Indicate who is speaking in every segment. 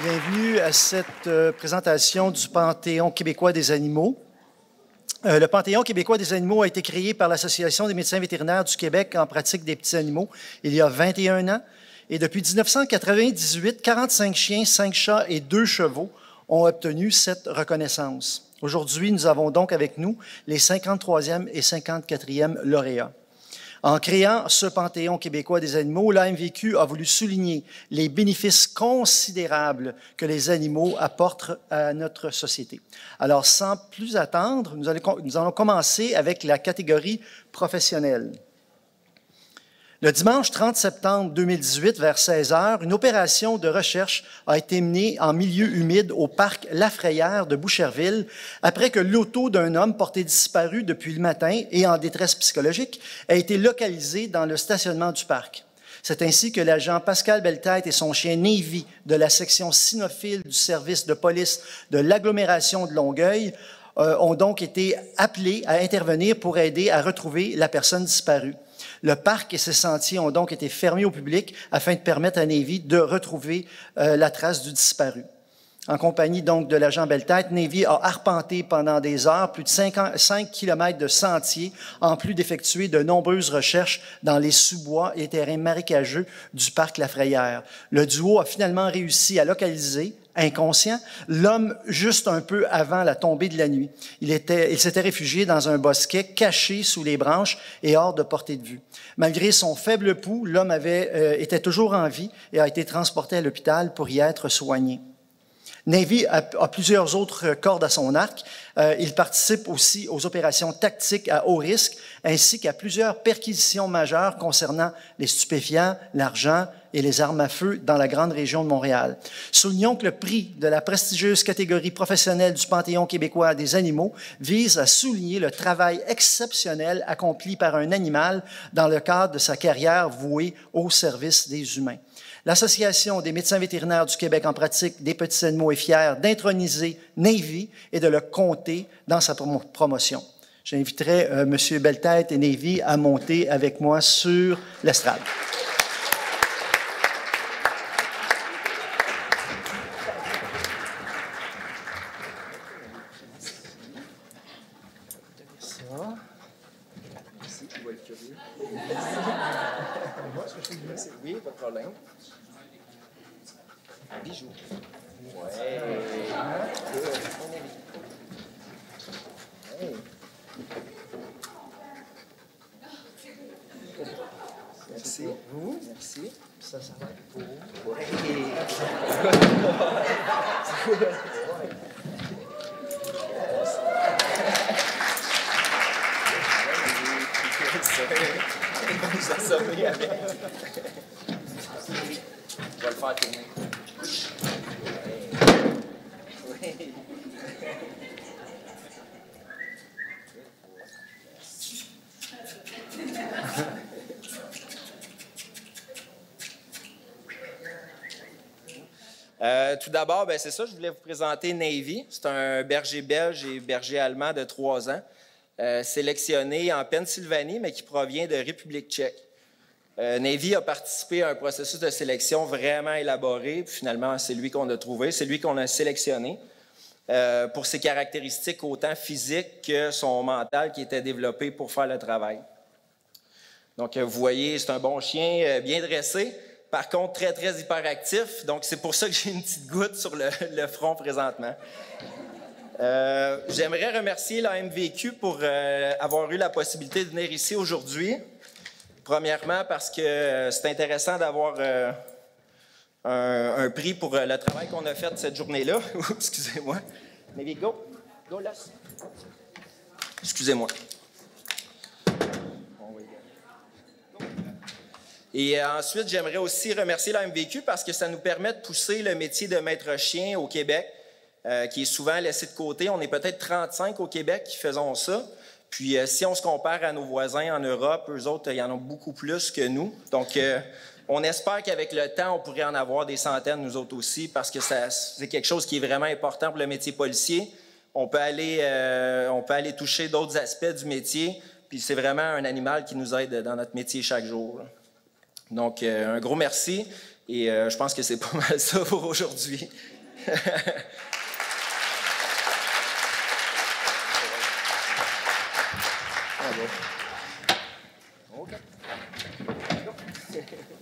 Speaker 1: Bienvenue à cette présentation du Panthéon québécois des animaux. Le Panthéon québécois des animaux a été créé par l'Association des médecins vétérinaires du Québec en pratique des petits animaux il y a 21 ans. Et depuis 1998, 45 chiens, 5 chats et 2 chevaux ont obtenu cette reconnaissance. Aujourd'hui, nous avons donc avec nous les 53e et 54e lauréats. En créant ce Panthéon québécois des animaux, l'AMVQ a voulu souligner les bénéfices considérables que les animaux apportent à notre société. Alors, sans plus attendre, nous allons commencer avec la catégorie professionnelle. Le dimanche 30 septembre 2018, vers 16 heures, une opération de recherche a été menée en milieu humide au parc Lafrayère de Boucherville après que l'auto d'un homme porté disparu depuis le matin et en détresse psychologique a été localisé dans le stationnement du parc. C'est ainsi que l'agent Pascal Belletête et son chien Navy de la section cynophile du service de police de l'agglomération de Longueuil ont donc été appelés à intervenir pour aider à retrouver la personne disparue. Le parc et ses sentiers ont donc été fermés au public afin de permettre à Navy de retrouver la trace du disparu. En compagnie donc de l'agent Belletête, Navy a arpenté pendant des heures plus de 5 km de sentiers, en plus d'effectuer de nombreuses recherches dans les sous-bois et terrains marécageux du parc Lafrayère. Le duo a finalement réussi à localiser, inconscient, l'homme juste un peu avant la tombée de la nuit. Il s'était réfugié dans un bosquet caché sous les branches et hors de portée de vue. Malgré son faible pouls, l'homme était toujours en vie et a été transporté à l'hôpital pour y être soigné. Navy a plusieurs autres cordes à son arc. Il participe aussi aux opérations tactiques à haut risque, ainsi qu'à plusieurs perquisitions majeures concernant les stupéfiants, l'argent et les armes à feu dans la grande région de Montréal. Soulignons que le prix de la prestigieuse catégorie professionnelle du Panthéon québécois des animaux vise à souligner le travail exceptionnel accompli par un animal dans le cadre de sa carrière vouée au service des humains. L'Association des médecins vétérinaires du Québec en pratique des petits animaux est fière d'introniser Navy et de le compter dans sa promotion. J'inviterai M. Belletête et Navy à monter avec moi sur l'estrade.
Speaker 2: Oui, pas de problème. Bijou. Ouais. Merci. Vous? Merci. Ça va être pour vous. Ouais. Ça sommeille avec. Je vais le faire tourner. Oui. Tout d'abord, c'est ça, je voulais vous présenter Navy. C'est un berger belge et berger allemand de 3 ans, sélectionné en Pennsylvanie, mais qui provient de République tchèque. Navy a participé à un processus de sélection vraiment élaboré. Puis finalement, c'est lui qu'on a trouvé, c'est lui qu'on a sélectionné pour ses caractéristiques autant physiques que son mental qui était développé pour faire le travail. Donc, vous voyez, c'est un bon chien, bien dressé. Par contre, très, très hyperactif. Donc, c'est pour ça que j'ai une petite goutte sur le front présentement. J'aimerais remercier l'AMVQ pour avoir eu la possibilité de venir ici aujourd'hui. Premièrement, parce que c'est intéressant d'avoir un prix pour le travail qu'on a fait cette journée-là. Excusez-moi. Maybe go. Go, là. Excusez-moi. Et ensuite, j'aimerais aussi remercier l'AMVQ parce que ça nous permet de pousser le métier de maître chien au Québec, qui est souvent laissé de côté. On est peut-être 35 au Québec qui faisons ça. Puis, si on se compare à nos voisins en Europe, eux autres, ils en ont beaucoup plus que nous. Donc, on espère qu'avec le temps, on pourrait en avoir des centaines, nous autres aussi, parce que c'est quelque chose qui est vraiment important pour le métier policier. On peut aller toucher d'autres aspects du métier, puis c'est vraiment un animal qui nous aide dans notre métier chaque jour. Donc, un gros merci. Et je pense que c'est pas mal ça pour aujourd'hui.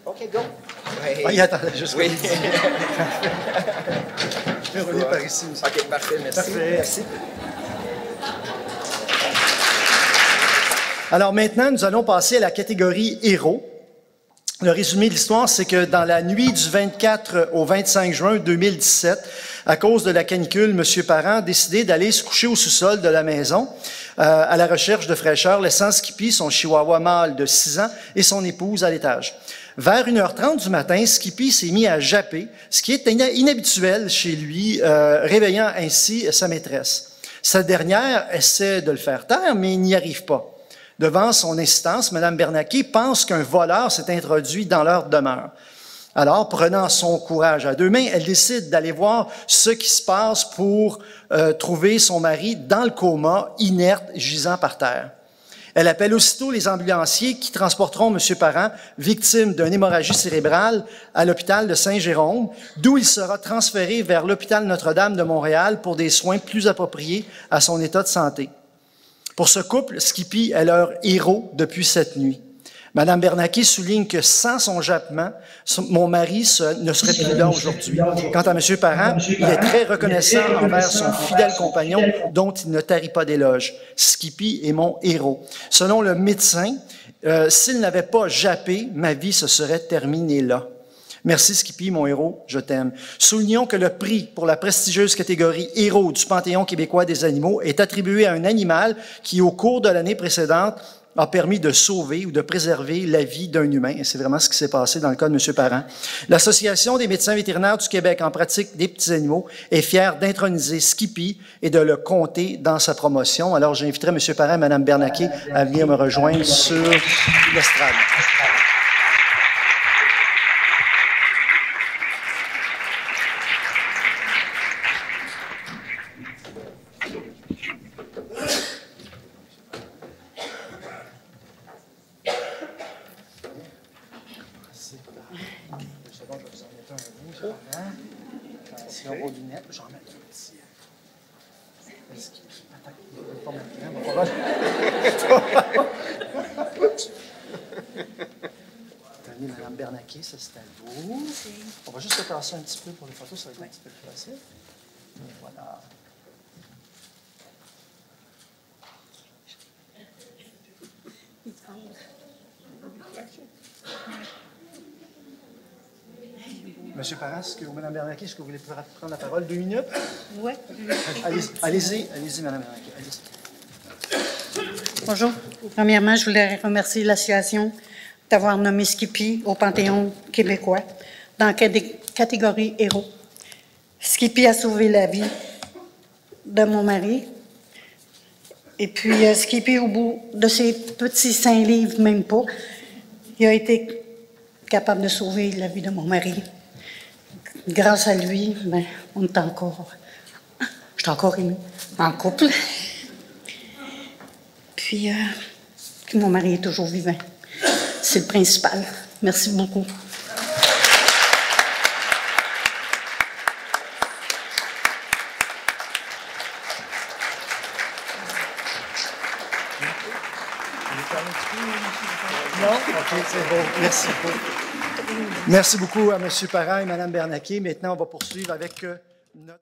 Speaker 2: OK, go.
Speaker 1: Oui. Ah, il attendait juste.
Speaker 2: Oui.
Speaker 1: Je vais relier par ici aussi.
Speaker 2: OK, parfait, merci.
Speaker 1: Parfait.
Speaker 2: Merci.
Speaker 1: Alors maintenant, nous allons passer à la catégorie héros. Le résumé de l'histoire, c'est que dans la nuit du 24 au 25 juin 2017, à cause de la canicule, M. Parent a décidé d'aller se coucher au sous-sol de la maison à la recherche de fraîcheur, laissant Skippy, son chihuahua mâle de 6 ans, et son épouse à l'étage. Vers 1h30 du matin, Skippy s'est mis à japper, ce qui est inhabituel chez lui, réveillant ainsi sa maîtresse. Sa dernière essaie de le faire taire, mais il n'y arrive pas. Devant son insistance, Mme Bernacchi pense qu'un voleur s'est introduit dans leur demeure. Alors, prenant son courage à deux mains, elle décide d'aller voir ce qui se passe pour trouver son mari dans le coma, inerte, gisant par terre. Elle appelle aussitôt les ambulanciers qui transporteront M. Parent, victime d'une hémorragie cérébrale, à l'hôpital de Saint-Jérôme, d'où il sera transféré vers l'hôpital Notre-Dame de Montréal pour des soins plus appropriés à son état de santé. Pour ce couple, Skippy est leur héros depuis cette nuit. Mme Bernacchi souligne que sans son jappement, mon mari ne serait plus là aujourd'hui. Quant à M. Parent, il est très reconnaissant envers son fidèle compagnon dont il ne tarit pas d'éloges. Skippy est mon héros. Selon le médecin, s'il n'avait pas jappé, ma vie se serait terminée là. Merci Skippy, mon héros, je t'aime. Soulignons que le prix pour la prestigieuse catégorie héros du Panthéon québécois des animaux est attribué à un animal qui, au cours de l'année précédente, a permis de sauver ou de préserver la vie d'un humain. Et c'est vraiment ce qui s'est passé dans le cas de M. Parent. L'Association des médecins vétérinaires du Québec en pratique des petits animaux est fière d'introniser Skippy et de le compter dans sa promotion. Alors, j'inviterai M. Parent et Mme Bernacchi à venir me rejoindre sur l'estrade. Attention aux lunettes, j'en mets un petit. Tenez, Mme Bernacchi, ça c'est à vous. On va juste se tasser un petit peu pour les photos, ça va être un petit peu plus facile. Et voilà. Monsieur Parent, ou Mme Bernacchi, est-ce que vous voulez prendre la parole 2 minutes?
Speaker 3: Oui.
Speaker 1: Allez-y, Mme Bernacchi. Allez-y.
Speaker 3: Bonjour. Premièrement, je voulais remercier l'association d'avoir nommé Skippy au Panthéon québécois dans la catégorie héros. Skippy a sauvé la vie de mon mari. Et puis, Skippy, au bout de ses petits 5 livres, même pas, il a été capable de sauver la vie de mon mari. Grâce à lui, ben, on est encore... Je suis encore aimée, en couple. Puis mon mari est toujours vivant. C'est le principal. Merci beaucoup.
Speaker 1: Non? OK, c'est bon. Merci beaucoup. Merci beaucoup à M. Parent et Mme Bernacchi. Maintenant, on va poursuivre avec notre...